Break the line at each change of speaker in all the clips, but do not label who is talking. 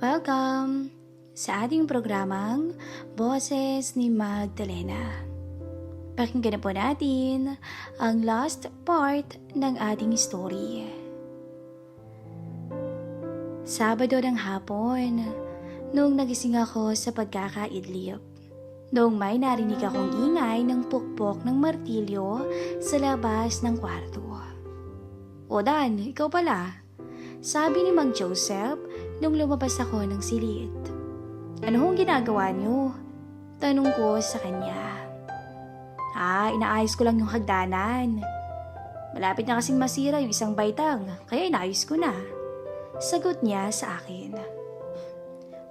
Welcome sa ating programang Boses ni Magdalena. Pakinggan na po natin ang last part ng ating story. Sabado ng hapon, nung nagising ako sa pagkakaidlip, noong may narinig akong ingay ng pukpok ng martilyo sa labas ng kwarto. "O Dan, ikaw pala," sabi ni Mang Joseph nung lumabas ako ng silid. "Ano hong ginagawa niyo?" tanong ko sa kanya. Inaayos ko lang yung hagdanan. Malapit na kasing masira yung isang baitang, kaya inaayos ko na," sagot niya sa akin.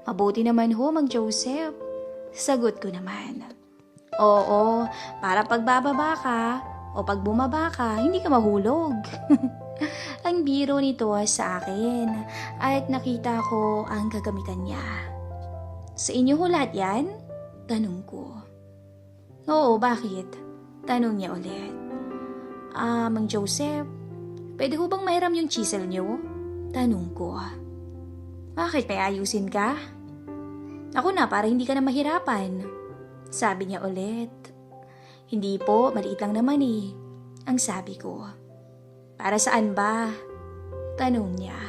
"Mabuti naman ho, Mang Joseph," sagot ko naman. "Oo, para pagbababa ka o pag bumaba ka, hindi ka mahulog." Ang biro nito sa akin at nakita ko ang gagamitan niya. "Sa inyo ho lahat yan?" tanong ko. "Oo, bakit?" tanong niya ulit. Mang Joseph, pwede ho bang mahiram yung chisel niyo?" tanong ko. "Bakit, may ayusin ka?" "Ako na, para hindi ka na mahirapan," sabi niya ulit. "Hindi po, maliit lang naman eh," ang sabi ko. "Para saan ba?" tanong niya.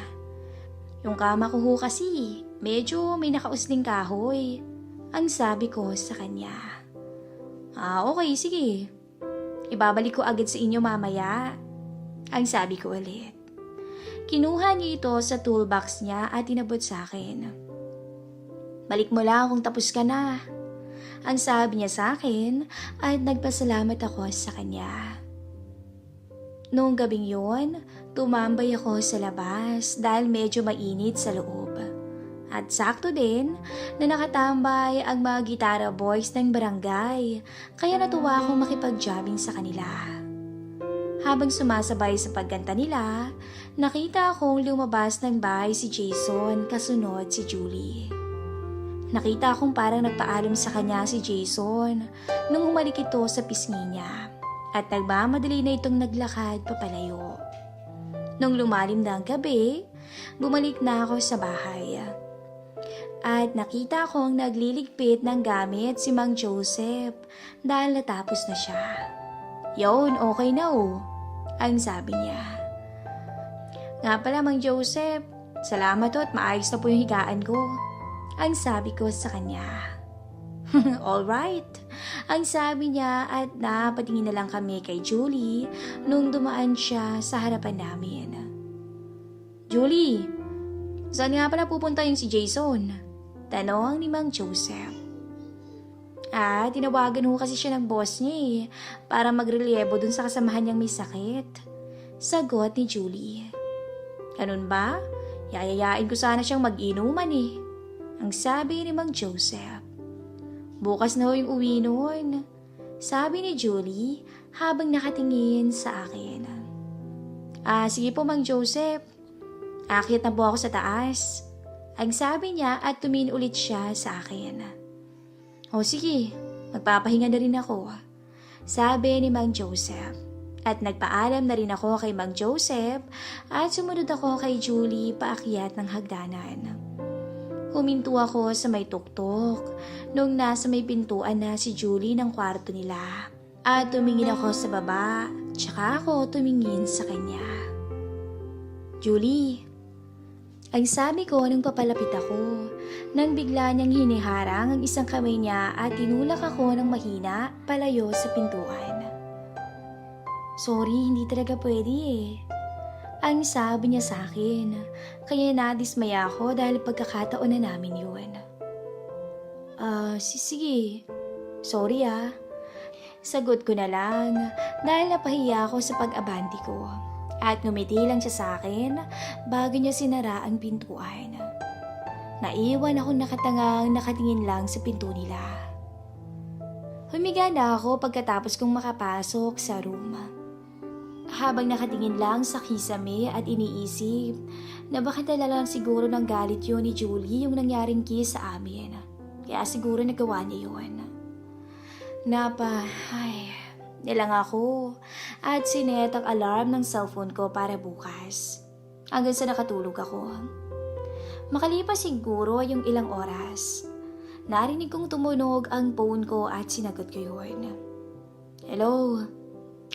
"Yung kama ko ho kasi, medyo may nakausling kahoy," ang sabi ko sa kanya. Okay, sige. Ibabalik ko agad sa inyo mamaya," ang sabi ko ulit. Kinuha niya ito sa toolbox niya at inabot sa akin. "Balik mo lang kung tapos ka na," ang sabi niya sa akin at nagpasalamat ako sa kanya. Noong gabing yun, tumambay ako sa labas dahil medyo mainit sa loob. At sakto din na nakatambay ang mga gitara boys ng barangay, kaya natuwa akong makipag-jamming sa kanila. Habang sumasabay sa pagkanta nila, nakita akong lumabas ng bahay si Jason, kasunod si Julie. Nakita akong parang nagpaalam sa kanya si Jason nung humalik ito sa pisngi niya. At nagmamadali na itong naglakad papalayo. Nung lumalim na ang gabi, bumalik na ako sa bahay. At nakita kong nagliligpit ng gamit si Mang Joseph dahil natapos na siya. "Yun, okay na ang sabi niya. "Nga pala, Mang Joseph, salamat at maayos na po yung higaan ko," ang sabi ko sa kanya. "Alright," ang sabi niya at napatingin na lang kami kay Julie nung dumaan siya sa harapan namin. "Julie, saan nga pala pupunta yung si Jason?" tanong ni Mang Joseph. Tinawagan ho kasi siya ng boss niya para magrelyebo dun sa kasamahan niyang may sakit," sagot ni Julie. "Ganun ba? Yayayain ko sana siyang mag-inuman ang sabi ni Mang Joseph. "Bukas na ho yung uwi noon," sabi ni Julie habang nakatingin sa akin. Sige po, Mang Joseph. Aakyat na po ako sa taas," ang sabi niya at tumingin ulit siya sa akin. Sige, magpapahinga na rin ako," sabi ni Mang Joseph. At nagpaalam na rin ako kay Mang Joseph at sumunod ako kay Julie paakyat ng hagdanan. Huminto ako sa may tuktok nung nasa may pintuan na si Julie ng kwarto nila. At tumingin ako sa baba, tsaka ako tumingin sa kanya. "Julie," ang sabi ko nung papalapit ako, nang bigla niyang hiniharang ang isang kamay niya at tinulak ako ng mahina palayo sa pintuan. "Sorry, hindi talaga pwede ang sabi niya sa akin, kaya nadismaya ako dahil pagkakataon na namin yun. Sige, sorry sagot ko na lang dahil napahiya ako sa pag-abanti ko at ngumiti lang siya sa akin bago niya sinara ang pintuan. Naiwan ako nakatangang nakatingin lang sa pinto nila. Humiga na ako pagkatapos kong makapasok sa room. Habang nakatingin lang sa kisame at iniisip na baka dala lang siguro ng galit yun ni Julie yung nangyaring kiss sa amin. Kaya siguro nagawa niya yun. Nilang ako at sinet ang alarm ng cellphone ko para bukas. Hanggang sa nakatulog ako. Makalipas siguro yung ilang oras, narinig kong tumunog ang phone ko at sinagot ko yun. Hello?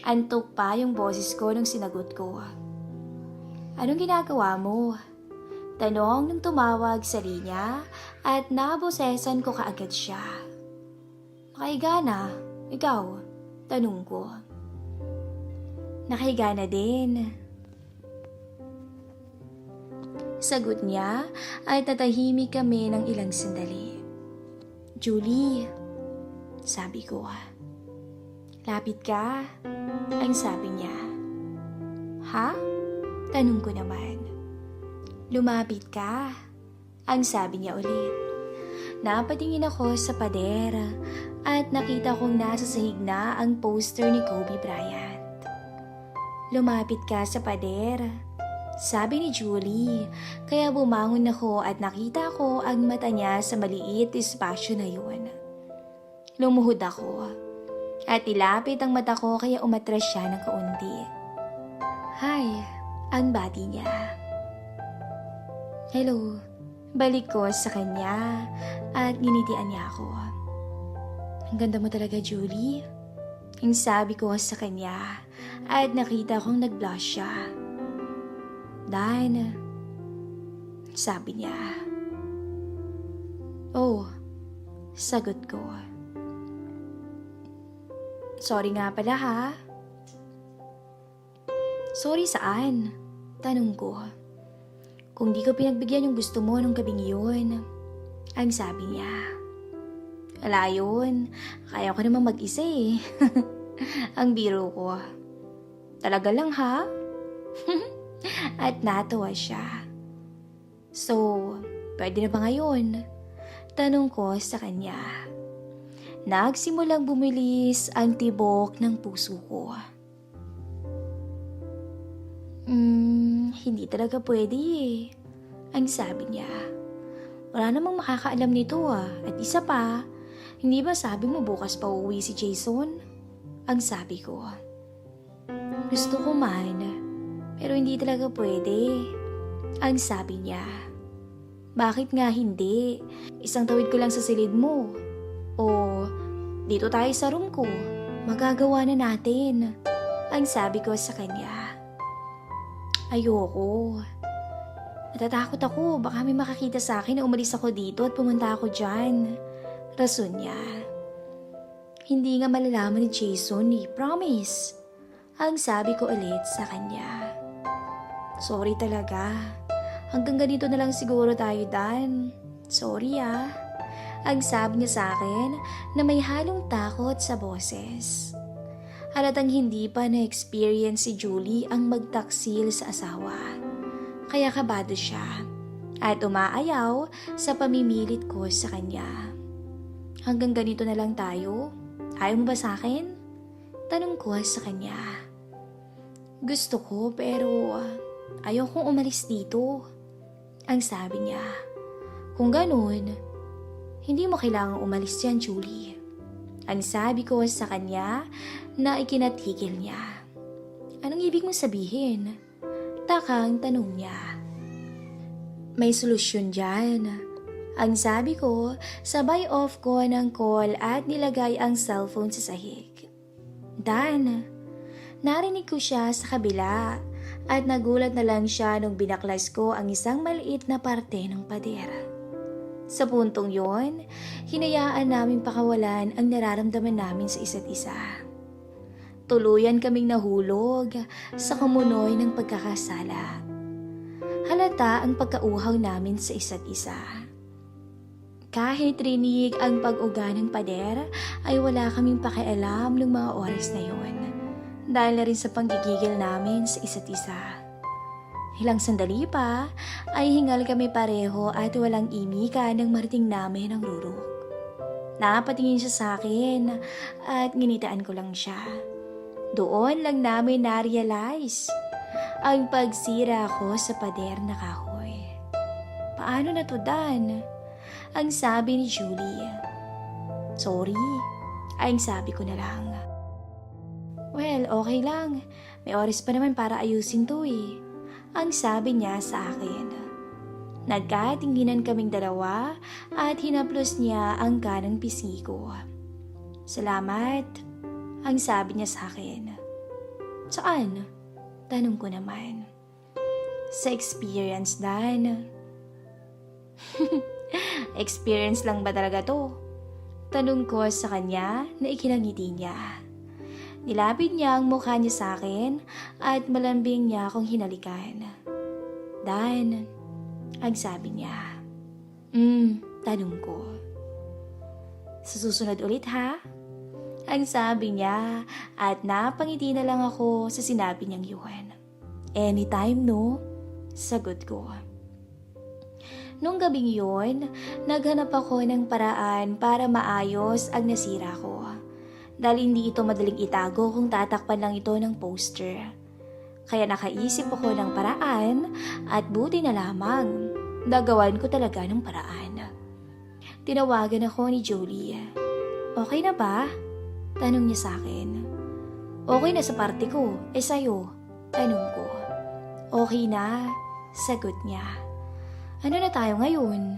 Antok pa yung boses ko nung sinagot ko. Anong ginagawa mo? Tanong nung tumawag sa linya at nabosesan ko kaagad siya. Nakahiga na. Ikaw? Tanong ko. Nakahiga na din. Sagot niya at natahimik kami ng ilang sandali. Julie, sabi ko. Lapit ka, ang sabi niya. Ha? Tanong ko naman. Lumapit ka, ang sabi niya ulit. Napatingin ako sa pader at nakita kong nasa sahig na ang poster ni Kobe Bryant. Lumapit ka sa pader, sabi ni Julie, kaya bumangon ako at nakita ko ang mata niya sa maliit espasyo na yun. Lumuhod ako at ilapit ang mata ko kaya umatras siya ng kaunti. Hi, ang bati niya. Hello, balik ko sa kanya at nginitian niya ako. Ang ganda mo talaga, Julie. Ang sabi ko sa kanya at nakita kong nag-blush siya. Dan, sabi niya. Oh, sagot ko. Sorry nga pala ha. Sorry saan? Tanong ko. Kung di ko pinagbigyan yung gusto mo nung gabing yun, ang sabi niya. Wala yun, kaya ko naman mag-isa eh. Ang biro ko. Talaga lang ha? At natawa siya. So, pwede na ba ngayon? Tanong ko sa kanya. Nagsimulang bumilis ang tibok ng puso ko. Hindi talaga pwede eh. Ang sabi niya. Wala namang makakaalam nito ah. At isa pa, hindi ba sabi mo bukas pa uuwi si Jason? Ang sabi ko. Gusto ko man, pero hindi talaga pwede. Ang sabi niya. Bakit nga hindi? Isang tawid ko lang sa silid mo. O dito tayo sa room ko. Magagawa na natin. Ang sabi ko sa kanya. Ayoko. Natatakot ako. Baka may makakita sa akin na umalis ako dito at pumunta ako dyan. Rason niya. Hindi nga malalaman ni Jason ni Promise. Ang sabi ko ulit sa kanya. Sorry talaga. Hanggang ganito na lang siguro tayo, Dan. Sorry ah. Ang sabi niya sa akin na may halong takot sa boses. Halatang hindi pa na-experience si Julie ang magtaksil sa asawa. Kaya kabado siya at umaayaw sa pamimilit ko sa kanya. Hanggang ganito na lang tayo? Ayaw mo ba sa akin? Tanong ko sa kanya. Gusto ko pero ayaw kong umalis dito. Ang sabi niya. Kung ganun, hindi mo kailangang umalis yan, Julie. Ang sabi ko sa kanya na ikinatigil niya. Anong ibig mong sabihin? Takang tanong niya. May solusyon dyan. Ang sabi ko, sabay off ko ng call at nilagay ang cellphone sa sahig. Dan, narinig ko siya sa kabila at nagulat na lang siya nung binaklas ko ang isang maliit na parte ng pader. Sa puntong yon, hinayaan naming pakawalan ang nararamdaman namin sa isa't isa. Tuluyan kaming nahulog sa kumunoy ng pagkakasala. Halata ang pagkauhaw namin sa isa't isa. Kahit rinig ang pag-uga ng pader, ay wala kaming pakialam ng mga oras na yon. Dahil na rin sa panggigigil namin sa isa't isa. Ilang sandali pa ay hingal kami pareho at walang imika ng marating namin ang rurok. Napatingin siya sa akin at nginitaan ko lang siya. Doon lang namin na-realize ang pagsira ko sa pader na kahoy. Paano na to, Dan? Ang sabi ni Julie. Sorry, ang sabi ko na lang. Well, okay lang. May oras pa naman para ayusin to eh. Ang sabi niya sa akin. Nagkatinginan kaming dalawa at hinaplos niya ang kanang pisngi ko. Salamat, ang sabi niya sa akin. Saan? Tanong ko naman. Sa experience, Dan. Experience lang ba talaga to? Tanong ko sa kanya na ikinangiti niya. Nilapit niya ang mukha niya sa akin at malambing niya akong hinalikan. Dan, ang sabi niya. Tanong ko. Sa susunod ulit ha? Ang sabi niya at napangiti na lang ako sa sinabi niyang yun. Anytime no? Sagot ko. Nung gabing yun, naghanap ako ng paraan para maayos ang nasira ko. Dahil hindi ito madaling itago kung tatakpan lang ito ng poster. Kaya nakaisip ako ng paraan at buti na lamang nagawan ko talaga ng paraan. Tinawagan ako ni Jolie. Okay na ba? Tanong niya sa akin. Okay na sa parte ko, sa'yo? Tanong ko. Okay na, sagot niya. Ano na tayo ngayon?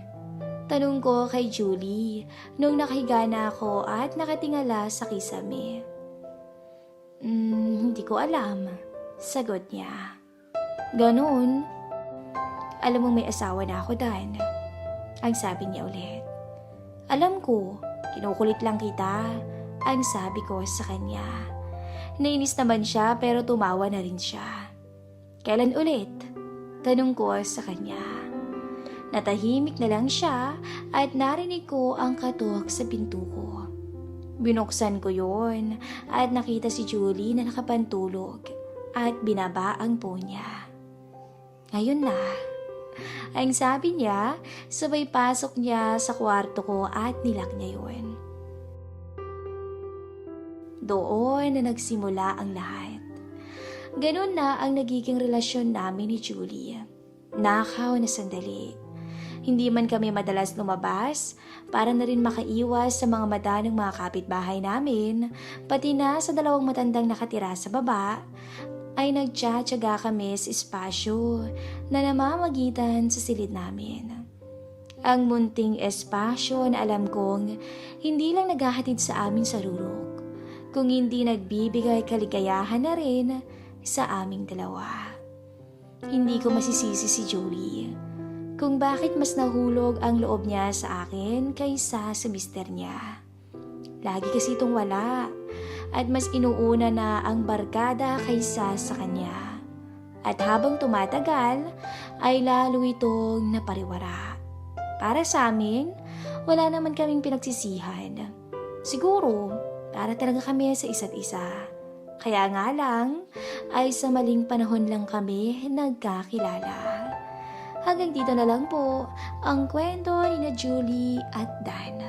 Tanong ko kay Julie nung nakahiga na ako at nakatingala sa kisame. Hindi ko alam, sagot niya. Ganon. Alam mo may asawa na ako, Dan. Ang sabi niya ulit. Alam ko, kinukulit lang kita. Ang sabi ko sa kanya. Nainis naman siya pero tumawa na rin siya. Kailan ulit? Tanong ko sa kanya. Natahimik na lang siya at narinig ko ang katok sa pinto ko. Binuksan ko yon at nakita si Julie na nakapantulog at binaba ang po niya. Ngayon na. Ang sabi niya, sabay pasok niya sa kwarto ko at nilak niya yun. Doon na nagsimula ang lahat. Ganun na ang nagiging relasyon namin ni Julie. Nakaw na sandali. Hindi man kami madalas lumabas para na rin makaiwas sa mga mata ng mga kapitbahay namin, pati na sa dalawang matandang nakatira sa baba, ay nagtsatsaga kami sa espasyo na namamagitan sa silid namin. Ang munting espasyo na alam kong hindi lang naghahatid sa amin sa rurok, kung hindi nagbibigay kaligayahan na rin sa aming dalawa. Hindi ko masisisi si Jolie kung bakit mas nahulog ang loob niya sa akin kaysa sa mister niya. Lagi kasi itong wala at mas inuuna na ang barkada kaysa sa kanya. At habang tumatagal ay lalo itong napariwara. Para sa amin, wala naman kaming pinagsisihan. Siguro, para talaga kami sa isa't isa. Kaya nga lang, ay sa maling panahon lang kami nagkakilala. Hanggang dito na lang po ang kwento ni na Julie at Dan.